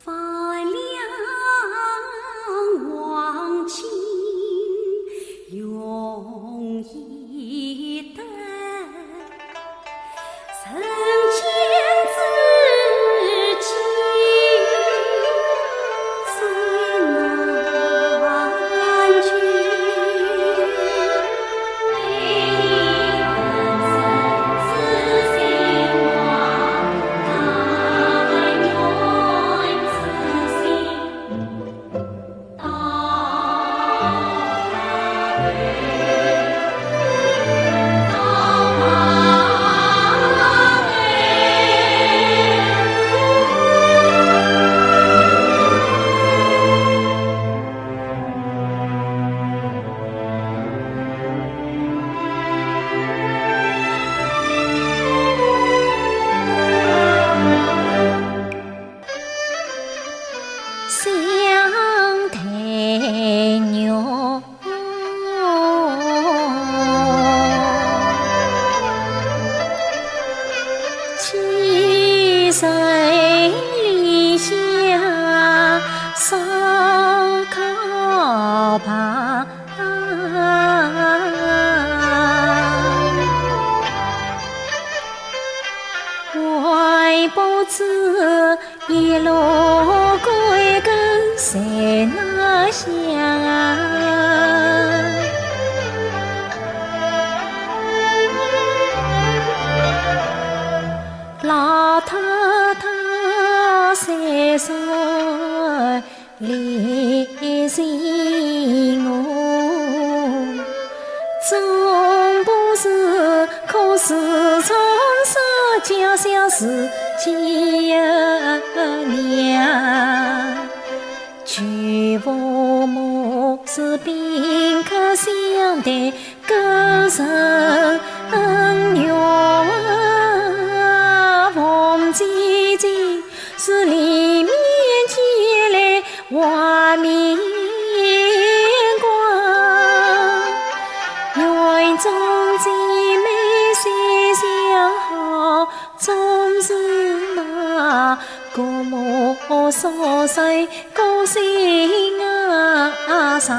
发亮忘情永一灯，曾见知己最难寻，悲恨生死心话，但愿此心到香台鸟，七岁里下烧烤棚，外婆子一路归根在那乡，老太太3岁离寻我，总不是可是从小家乡是几娘，娶父母是宾客相待，勾人缘。凤姐姐是里面起来外面光，园中姐妹谁相好，总是那过母少岁高兴上。